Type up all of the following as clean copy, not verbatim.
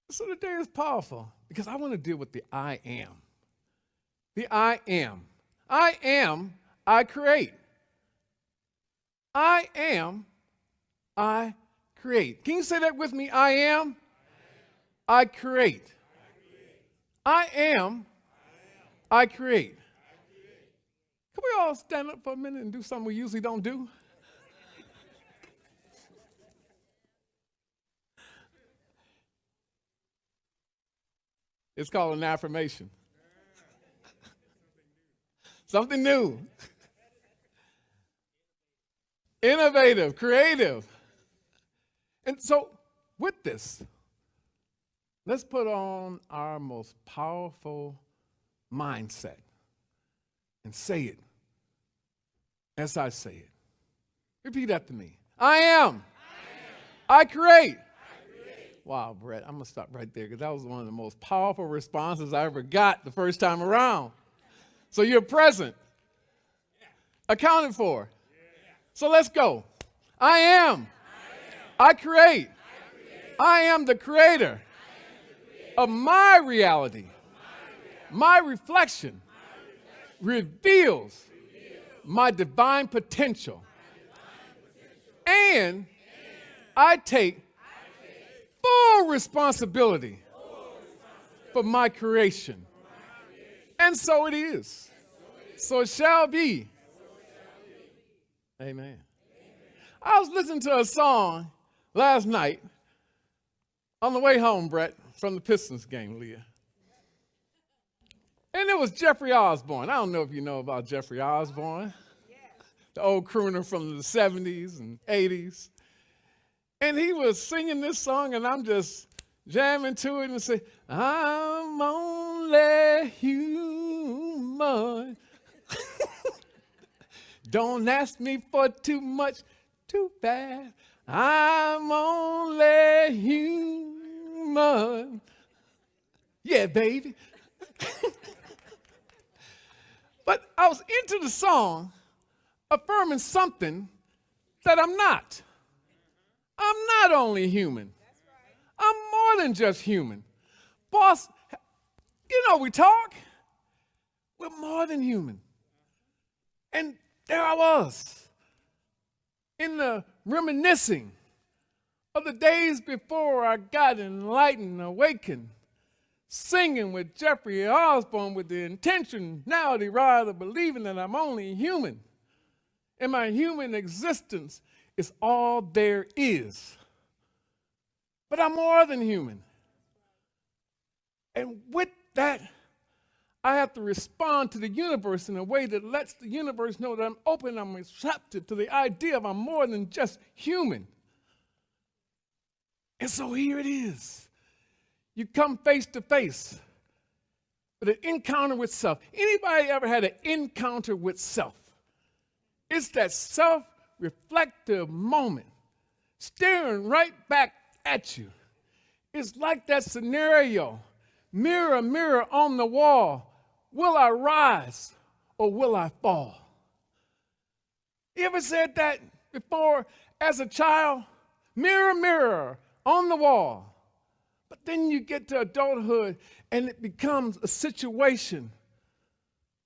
So today is powerful because I want to deal with the I am. The I am. I am, I create. I am, I create. Can you say that with me? I am, I create. I am, I create. Can we all stand up for a minute and do something we usually don't do? It's called an affirmation. Something new. Innovative, creative. And so, with this, let's put on our most powerful mindset and say it as I say it. Repeat after me. I am. I create. Wow, Brett, I'm going to stop right there because that was one of the most powerful responses I ever got the first time around. So you're present, accounted for. So let's go. I am. I create. I am the creator of my reality. My reflection reveals my divine potential. And I take full responsibility for my creation. And so it is. So it shall be. Amen. I was listening to a song last night on the way home, Brett, from the Pistons game, Leah. And it was Jeffrey Osborne. I don't know if you know about Jeffrey Osborne, the old crooner from the 70s and 80s. And he was singing this song, and I'm just jamming to it and say, I'm only human. Don't ask me for too much, too bad. I'm only human. Yeah, baby. But I was into the song affirming something that I'm not. I'm not only human. I'm more than just human. Boss, you know we talk. We're more than human. And there I was, in the reminiscing of the days before I got enlightened, awakened, singing with Jeffrey Osborne with the intentionality rather believing that I'm only human. And my human existence is all there is. But I'm more than human. And with that, I have to respond to the universe in a way that lets the universe know that I'm open, I'm receptive to the idea of I'm more than just human. And so here it is. You come face to face with an encounter with self. Anybody ever had an encounter with self? It's that self-reflective moment staring right back at you. It's like that scenario. Mirror, mirror on the wall. Will I rise or will I fall? You ever said that before as a child? Mirror, mirror on the wall. But then you get to adulthood and it becomes a situation.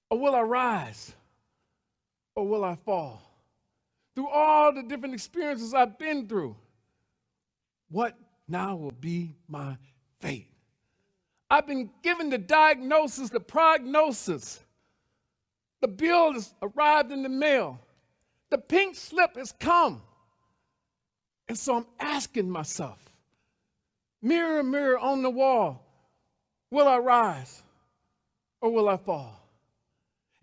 Or will I rise or will I fall? Through all the different experiences I've been through, what now will be my fate? I've been given the diagnosis, the prognosis. The bill has arrived in the mail. The pink slip has come. And so I'm asking myself, mirror, mirror on the wall, will I rise or will I fall?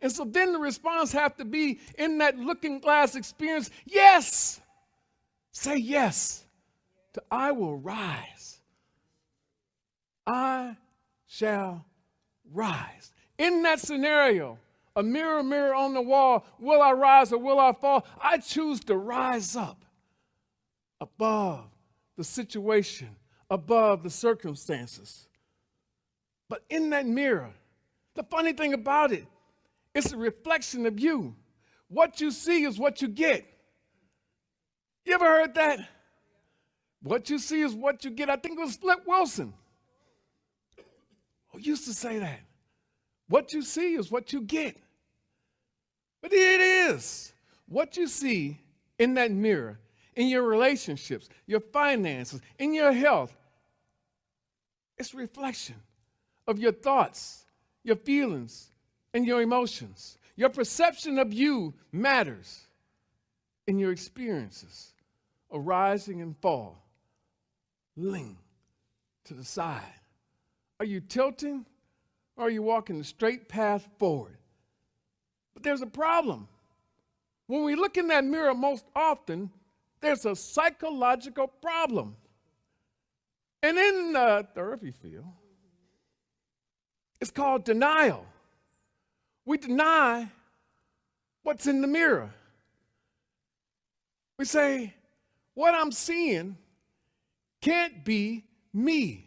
And so then the response has to be in that looking glass experience, yes. Say yes to I will rise. I shall rise. In that scenario, a mirror, mirror on the wall, will I rise or will I fall? I choose to rise up above the situation, above the circumstances. But in that mirror, the funny thing about it, it's a reflection of you. What you see is what you get. You ever heard that? What you see is what you get. I think it was Flip Wilson. We used to say that. What you see is what you get. But it is what you see in that mirror, in your relationships, your finances, in your health. It's a reflection of your thoughts, your feelings, and your emotions. Your perception of you matters in your experiences of rising and fall. Lean to the side. Are you tilting or are you walking the straight path forward? But there's a problem. When we look in that mirror most often, there's a psychological problem. And in the therapy field, it's called denial. We deny what's in the mirror. We say, what I'm seeing can't be me.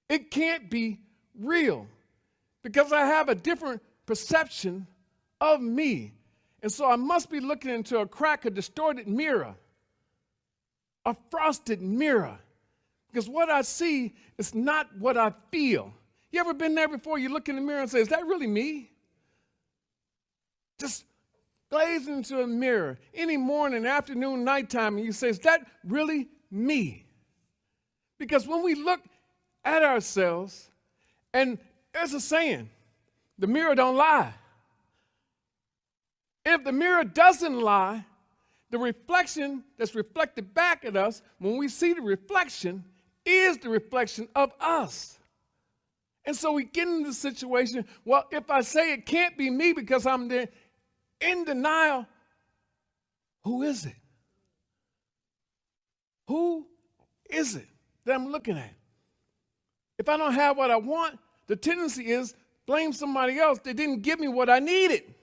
It can't be real because I have a different perception of me. And so I must be looking into a cracked, a distorted mirror, a frosted mirror, because what I see is not what I feel. You ever been there before? You look in the mirror and say, is that really me? Just glaze into a mirror any morning, afternoon, nighttime, and you say, is that really me? Because when we look at ourselves, and there's a saying, the mirror don't lie. And if the mirror doesn't lie, the reflection that's reflected back at us, when we see the reflection, is the reflection of us. And so we get into the situation, well, if I say it can't be me because I'm there in denial, who is it? Who is it that I'm looking at? If I don't have what I want, the tendency is blame somebody else that didn't give me what I needed.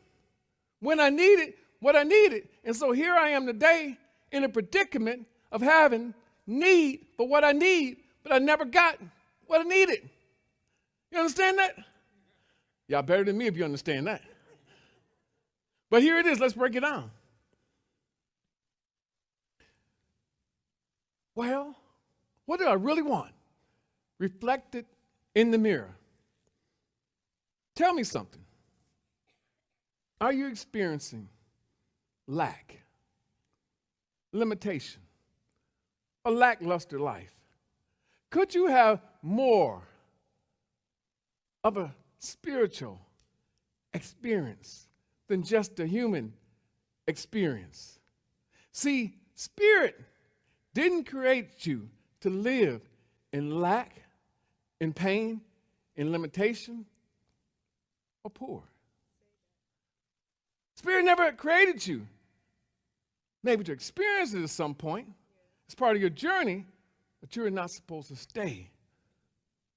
When I needed what I needed. And so here I am today in a predicament of having need for what I need, but I never got what I needed. You understand that? Y'all better than me if you understand that. But here it is. Let's break it down. Well, what do I really want? Reflected in the mirror. Tell me something. Are you experiencing lack, limitation, a lackluster life? Could you have more of a spiritual experience than just a human experience? See, spirit didn't create you to live in lack, in pain, in limitation, or poor. Spirit never created you. Maybe to experience it at some point. It's part of your journey, but you're not supposed to stay.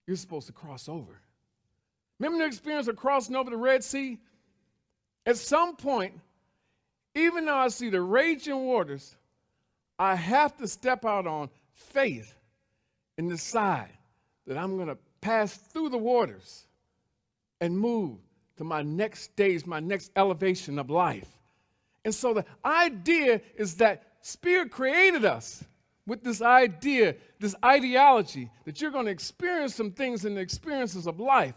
You're supposed to cross over. Remember the experience of crossing over the Red Sea? At some point, even though I see the raging waters, I have to step out on faith and decide that I'm going to pass through the waters and move to my next stage, my next elevation of life. And so the idea is that Spirit created us with this idea, this ideology, that you're going to experience some things in the experiences of life,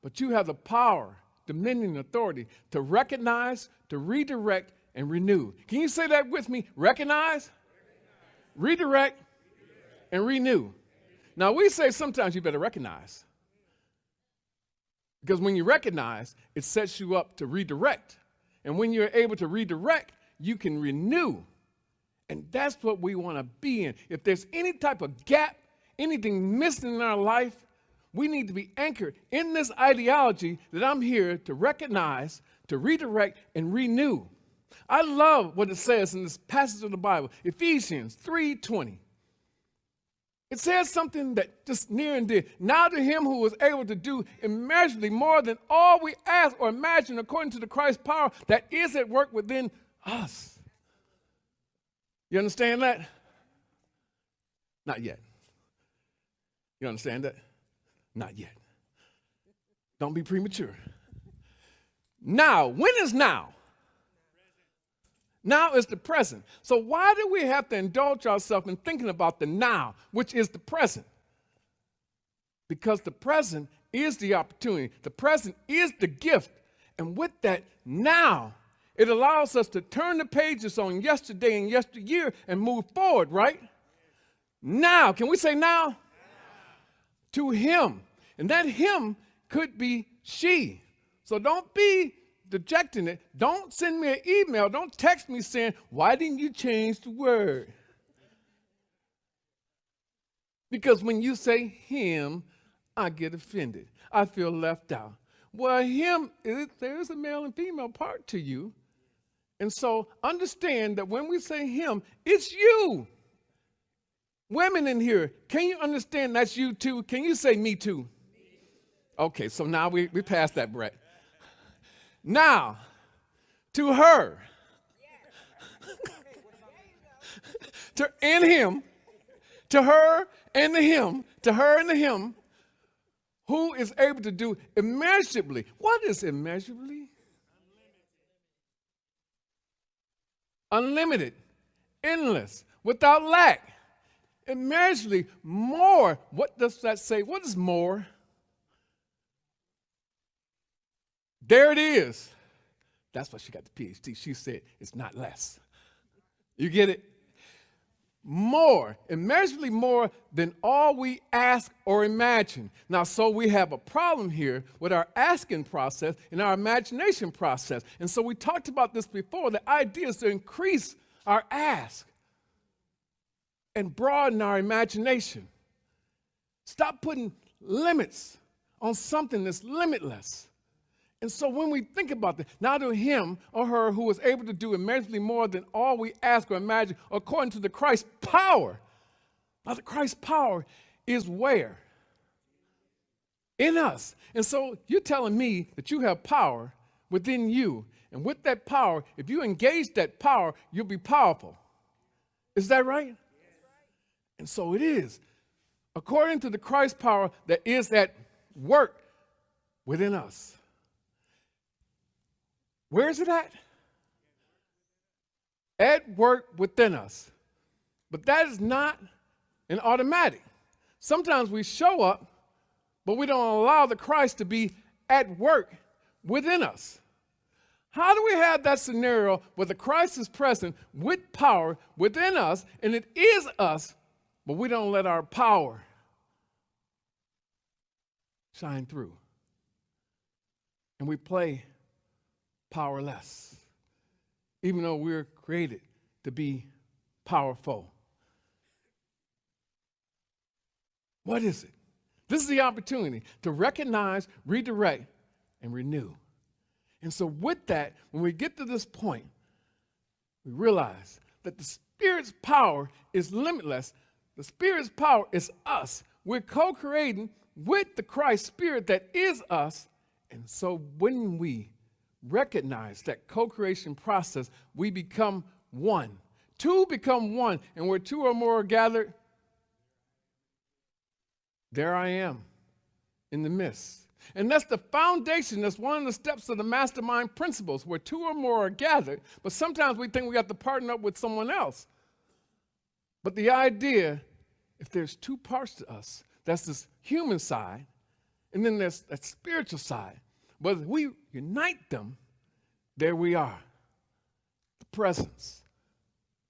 but you have the power, dominion, and authority to recognize, to redirect, and renew. Can you say that with me? Recognize, redirect, and renew. Now, we say sometimes you better recognize. Because when you recognize, it sets you up to redirect. And when you're able to redirect, you can renew. And that's what we want to be in. If there's any type of gap, anything missing in our life, we need to be anchored in this ideology that I'm here to recognize, to redirect, and renew. I love what it says in this passage of the Bible, Ephesians 3:20. It says something that just near and dear. Now to him who was able to do immeasurably more than all we ask or imagine according to the Christ's power that is at work within us. You understand that? Not yet. You understand that? Not yet. Don't be premature. Now, when is now? Now is the present. So why do we have to indulge ourselves in thinking about the now, which is the present? Because the present is the opportunity. The present is the gift. And with that, now, it allows us to turn the pages on yesterday and yesteryear and move forward, right? Now, can we say now? To him. And that him could be she. So don't be dejecting it. Don't send me an email. Don't text me saying, why didn't you change the word? Because when you say him, I get offended. I feel left out. Well, him, there's a male and female part to you. And so understand that when we say him, it's you. Women in here, can you understand that's you too? Can you say me too? Okay, so now we passed that, Brett. Now, to her, and him, to her and the him, to her and the him, who is able to do immeasurably. What is immeasurably? Unlimited, endless, without lack, immeasurably more. What does that say? What is more? There it is. That's why she got the PhD. She said it's not less. You get it? More, immeasurably more than all we ask or imagine. Now, so we have a problem here with our asking process and our imagination process. And so we talked about this before. The idea is to increase our ask and broaden our imagination. Stop putting limits on something that's limitless. And so when we think about that, now to him or her who is able to do immeasurably more than all we ask or imagine, according to the Christ's power. Now the Christ's power is where? In us. And so you're telling me that you have power within you. And with that power, if you engage that power, you'll be powerful. Is that right? And so it is. According to the Christ's power that is at work within us. Where is it at? At work within us. But that is not an automatic. Sometimes we show up, but we don't allow the Christ to be at work within us. How do we have that scenario where the Christ is present with power within us, and it is us, but we don't let our power shine through? And we play powerless, even though we're created to be powerful. What is it? This is the opportunity to recognize, redirect, and renew. And so with that, when we get to this point, we realize that the Spirit's power is limitless. The Spirit's power is us. We're co-creating with the Christ Spirit that is us. And so when we recognize that co-creation process, we become one. Two become one, and where two or more are gathered, there I am in the midst. And that's the foundation. That's one of the steps of the mastermind principles, where two or more are gathered. But sometimes we think we have to partner up with someone else. But the idea, if there's two parts to us, that's this human side, and then there's that spiritual side. But if we unite them, there we are. The presence,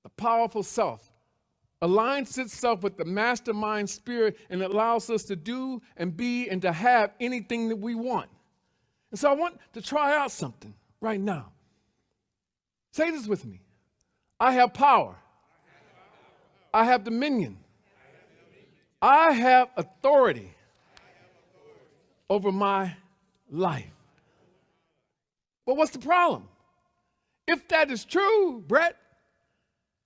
the powerful self, aligns itself with the mastermind spirit and allows us to do and be and to have anything that we want. And so I want to try out something right now. Say this with me. I have power. I have dominion. I have authority over my life. But what's the problem? If that is true, Brett,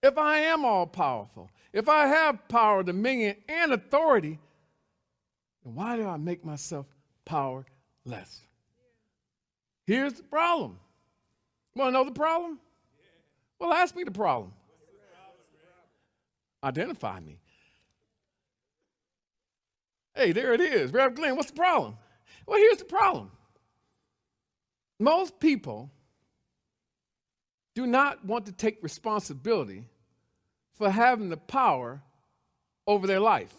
if I am all powerful, if I have power, dominion, and authority, then why do I make myself powerless? Here's the problem. Want to know the problem? Well, ask me the problem. Identify me. Hey, there it is. Rev Glenn, what's the problem? Well, here's the problem. Most people do not want to take responsibility for having the power over their life.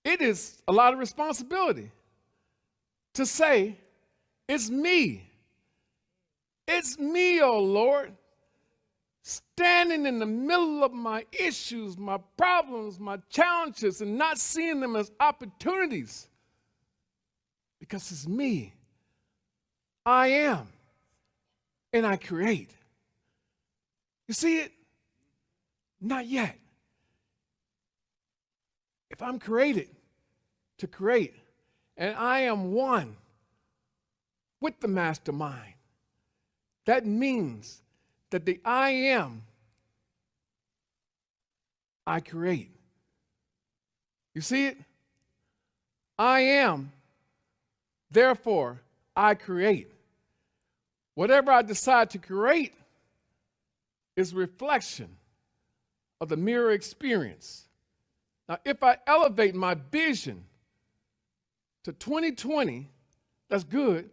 it is a lot of responsibility to say, it's me. It's me, oh Lord, standing in the middle of my issues, my problems, my challenges, and not seeing them as opportunities. Because it's me. I am. And I create. You see it? Not yet. If I'm created to create, and I am one with the mastermind, that means that the I am, I create. You see it? I am, therefore, I create. Whatever I decide to create is a reflection of the mirror experience. Now, if I elevate my vision to 2020, that's good.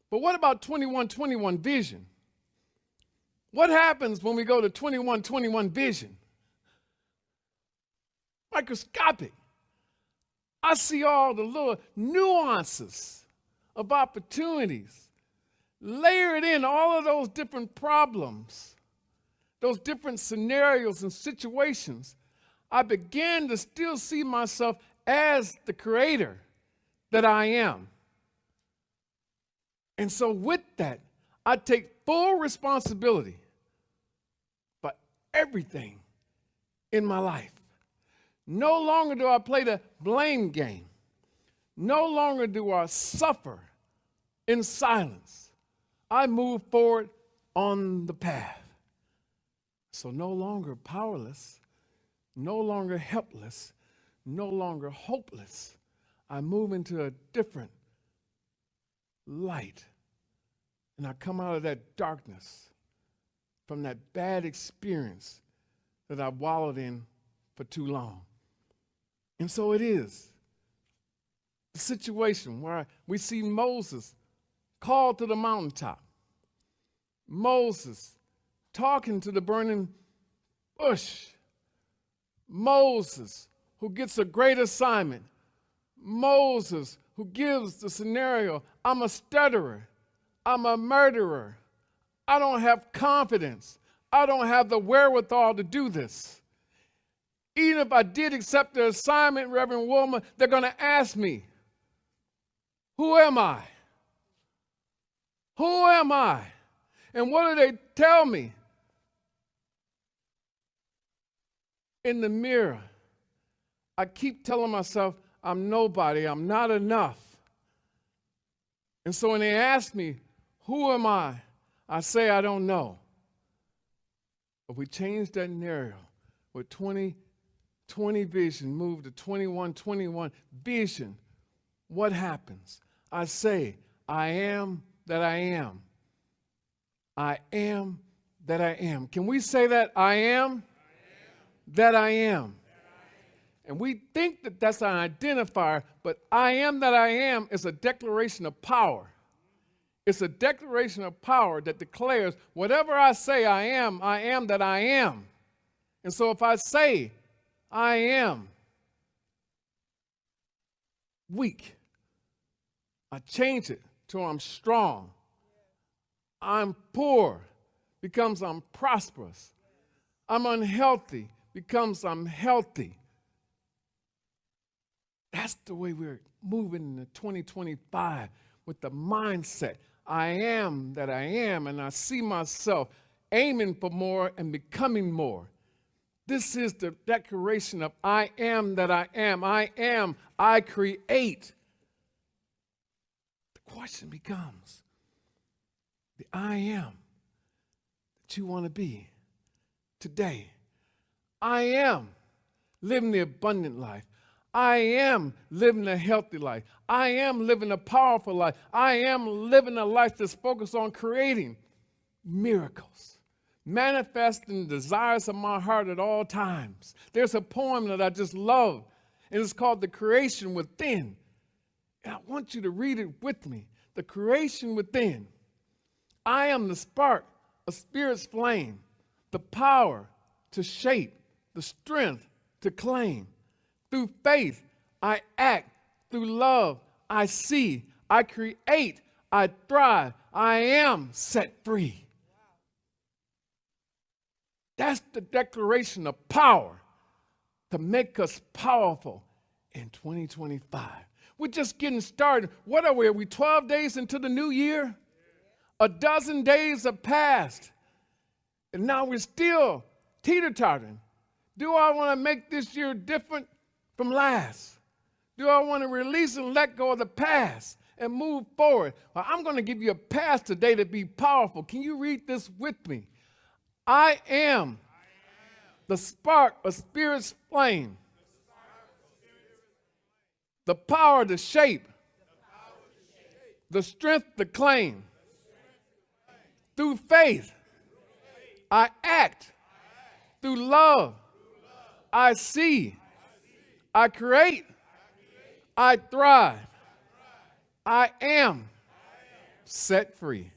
But what about 2121 vision? What happens when we go to 2121 vision? Microscopic. I see all the little nuances of opportunities, layered in all of those different problems, those different scenarios and situations. I began to still see myself as the creator that I am. And so with that, I take full responsibility for everything in my life. No longer do I play the blame game. No longer do I suffer in silence. I move forward on the path. So no longer powerless, no longer helpless, no longer hopeless. I move into a different light. And I come out of that darkness from that bad experience that I wallowed in for too long. And so it is the situation where we see Moses called to the mountaintop. Moses talking to the burning bush. Moses who gets a great assignment. Moses who gives the scenario, I'm a stutterer. I'm a murderer. I don't have confidence. I don't have the wherewithal to do this. Even if I did accept the assignment, Reverend Wilma, they're going to ask me, who am I? Who am I? And what do they tell me? In the mirror, I keep telling myself, I'm nobody, I'm not enough. And so when they ask me, who am I say, I don't know. But we change that narrative with 2020 vision, move to 2121 vision. What happens? I say, I am that I am. I am that I am. Can we say that? I am that I am. And we think that that's an identifier, but I am that I am is a declaration of power. It's a declaration of power that declares whatever I say I am that I am. And so if I say I am weak, I change it to I'm strong. I'm poor becomes I'm prosperous. I'm unhealthy becomes I'm healthy. That's the way we're moving into 2025 with the mindset. I am that I am, and I see myself aiming for more and becoming more. This is the declaration of I am that I am. I create. The question becomes, the I am that you want to be today. I am living the abundant life. I am living a healthy life. I am living a powerful life. I am living a life that's focused on creating miracles, manifesting the desires of my heart at all times. There's a poem that I just love, and it's called The Creation Within. And I want you to read it with me. The creation within. I am the spark of Spirit's flame, the power to shape, the strength to claim. Through faith, I act. Through love, I see. I create. I thrive. I am set free. That's the declaration of power to make us powerful in 2025. We're just getting started. What are we? Are we 12 days into the new year? A dozen days have passed. And now we're still teeter-tottering. Do I want to make this year different from last? Do I want to release and let go of the past and move forward? Well, I'm going to give you a pass today to be powerful. Can you read this with me? I am the spark of Spirit's flame, the power to shape, the strength to claim. Through faith, I act. Through love, I see. I create. I thrive. I am set free.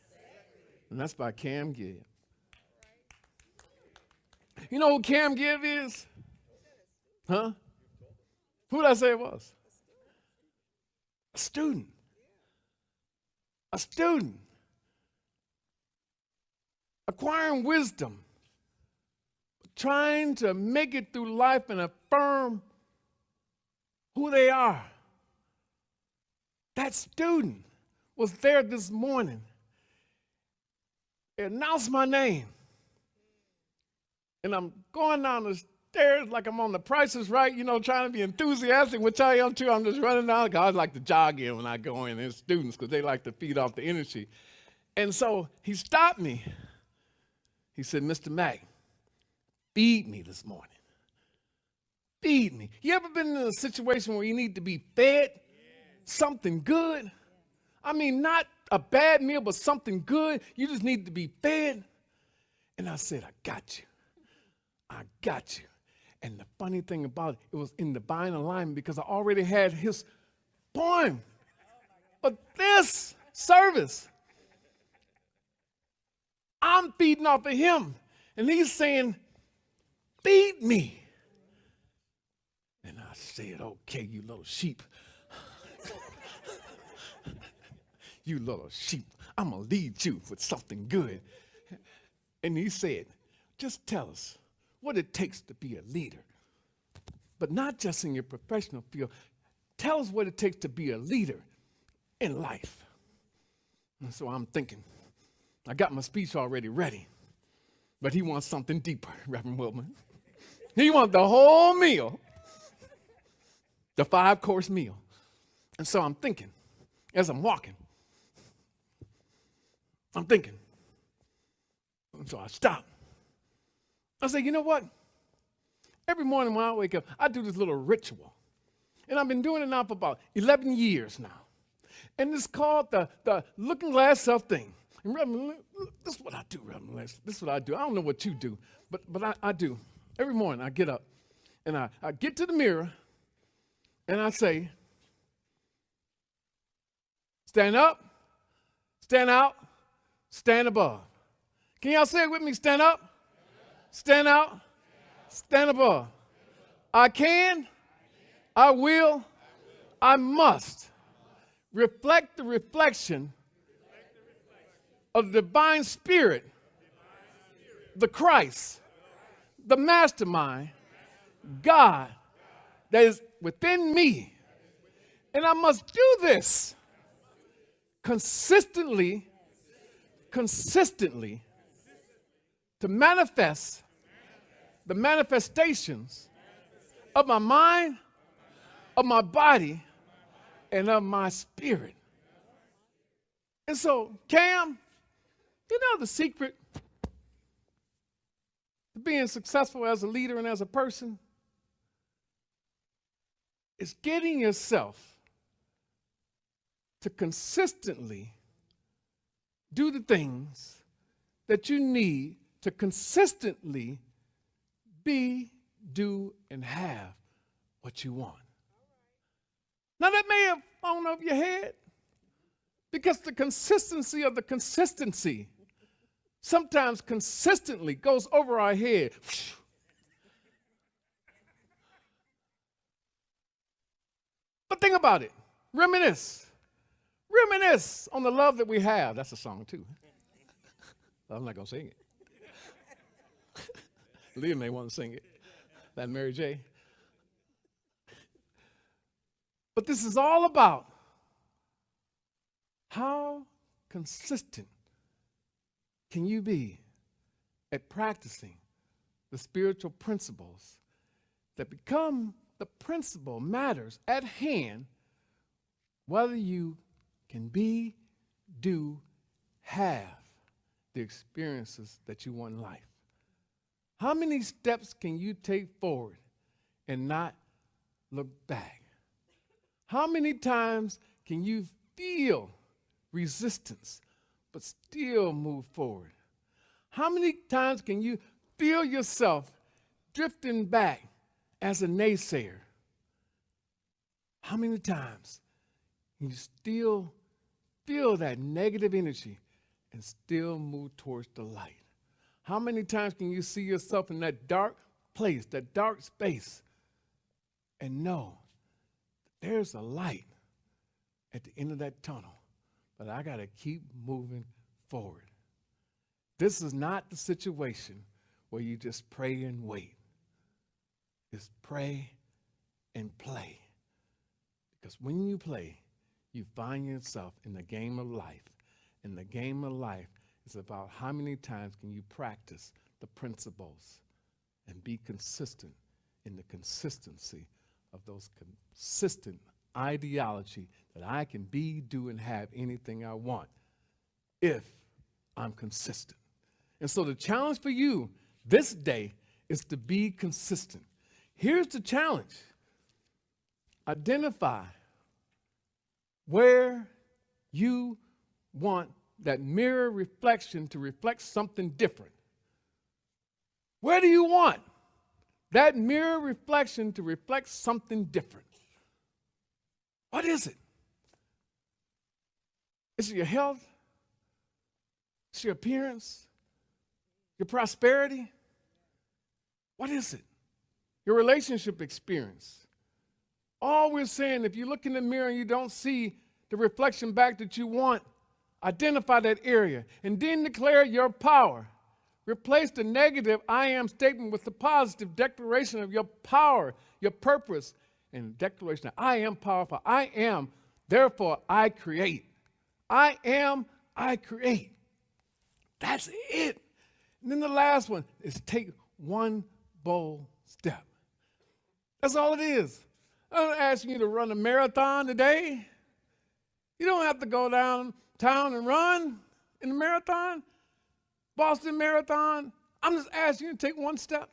And that's by Cam Gibb. You know who Cam Gibb is? Huh? Who did I say it was? A student. A student. Acquiring wisdom. Trying to make it through life and affirm who they are. That student was there this morning. It announced my name. And I'm going down the stairs like I'm on The Price is Right, trying to be enthusiastic, which I am too. I'm just running down. I like to jog in when I go in. There's students because they like to feed off the energy. And so he stopped me. He said, Mr. Mack, feed me this morning. Feed me. You ever been in a situation where you need to be fed? Something good? I mean, not a bad meal, but something good. You just need to be fed. And I said, I got you. I got you. And the funny thing about it, it was in divine alignment because I already had his poem. But this service, I'm feeding off of him. And he's saying, feed me. And I said, okay, you little sheep. You little sheep, I'm going to lead you with something good. And he said, just tell us what it takes to be a leader. But not just in your professional field. Tell us what it takes to be a leader in life. And so I'm thinking, I got my speech already ready. But he wants something deeper, Reverend Wilman. He wants the whole meal. The 5-course meal. And so I'm thinking, as I'm walking, I'm thinking. And so I stop. I say, you know what? Every morning when I wake up, I do this little ritual. And I've been doing it now for about 11 years now. And it's called the looking glass self thing. And Reverend, this is what I do, Reverend Les. This is what I do. I don't know what you do, but I do. Every morning I get up and I get to the mirror and I say, stand up, stand out, stand above. Can y'all say it with me? Stand up, stand out, stand above. I can, I will, I must reflect the reflection of the divine spirit, the Christ, the mastermind, God that is within me. And I must do this consistently to manifest the manifestations of my mind, of my body, and of my spirit. And so, Cam, you know the secret to being successful as a leader and as a person is getting yourself to consistently do the things that you need to consistently be, do, and have what you want. Now that may have flown over your head because the consistency of the consistency sometimes consistently goes over our head. think about it. Reminisce. Reminisce on the love that we have. That's a song, too. I'm not going to sing it. Leah may want to sing it. That Mary J. But this is all about how consistent can you be at practicing the spiritual principles that become the principle matters at hand, whether you can be, do, have the experiences that you want in life. How many steps can you take forward and not look back? How many times can you feel resistance but still move forward? How many times can you feel yourself drifting back as a naysayer? How many times can you still feel that negative energy and still move towards the light? How many times can you see yourself in that dark place, that dark space, and know there's a light at the end of that tunnel, but I got to keep moving forward? This is not the situation where you just pray and wait. It's pray and play. Because when you play, you find yourself in the game of life. And the game of life is about how many times can you practice the principles and be consistent in the consistency of those consistent ideology that I can be, do, and have anything I want if I'm consistent. And so the challenge for you this day is to be consistent. Here's the challenge. Identify where you want that mirror reflection to reflect something different. Where do you want that mirror reflection to reflect something different? What is it? Is it your health? Is it your appearance? Your prosperity? What is it? Your relationship experience? All we're saying, if you look in the mirror and you don't see the reflection back that you want, identify that area and then declare your power. Replace the negative I am statement with the positive declaration of your power, your purpose, and declaration that I am powerful. I am, therefore I create. I am, I create. That's it. And then the last one is take one bold step. That's all it is. I'm not asking you to run a marathon today. You don't have to go downtown and run in the marathon, Boston Marathon. I'm just asking you to take one step.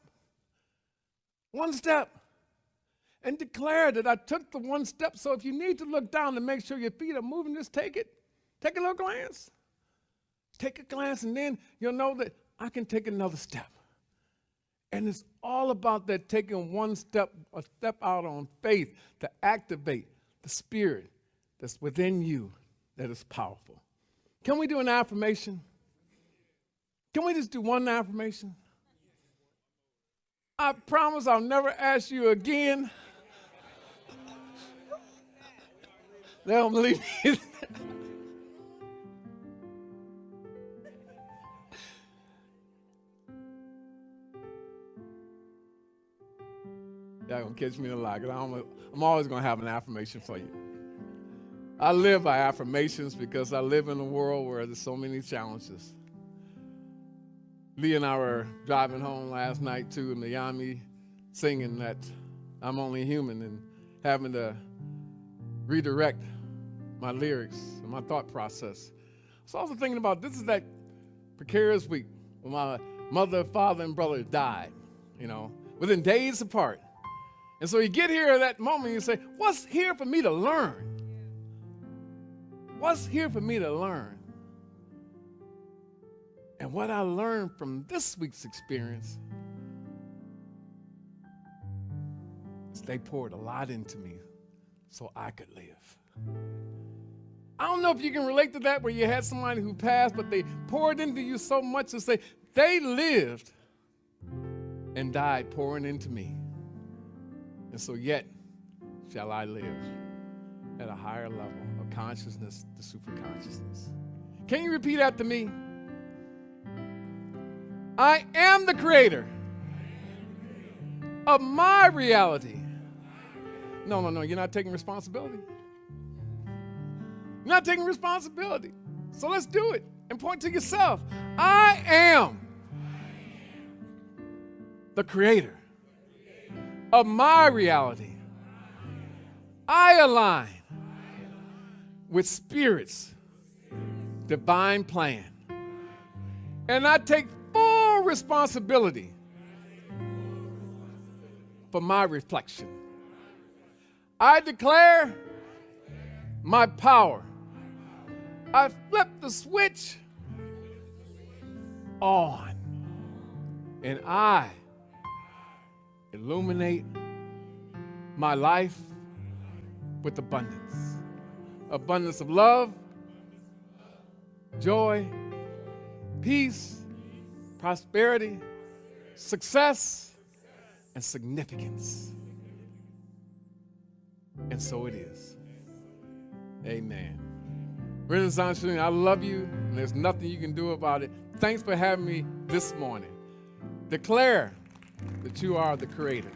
One step. And declare that I took the one step. So if you need to look down to make sure your feet are moving, just take it. Take a little glance. Take a glance, and then you'll know that I can take another step. And it's all about that taking one step, a step out on faith to activate the spirit that's within you that is powerful. Can we do an affirmation? Can we just do one affirmation? I promise I'll never ask you again. They don't believe me. Y'all gonna catch me in a lie, because I'm always gonna have an affirmation for you. I live by affirmations because I live in a world where there's so many challenges. Lee and I were driving home last night too, and Miami singing that I'm only human, and having to redirect my lyrics and my thought process. I was also thinking about, this is that precarious week when my mother, father, and brother died, within days apart. And so you get here at that moment and you say, what's here for me to learn? What's here for me to learn? And what I learned from this week's experience is they poured a lot into me so I could live. I don't know if you can relate to that, where you had somebody who passed, but they poured into you so much to say, they lived and died pouring into me. And so yet shall I live. at a higher level of consciousness to superconsciousness. Can you repeat after me? I am the creator of my reality. No, you're not taking responsibility. You're not taking responsibility. So let's do it and point to yourself. I am the creator of my reality. I align with Spirit's divine plan. And I take full responsibility for my reflection. I declare my power. I flip the switch on, and I illuminate my life with abundance. Abundance of love, joy, peace, prosperity, success, and significance. And so it is. Amen. Renaissance student, I love you, and there's nothing you can do about it. Thanks for having me this morning. Declare that you are the creator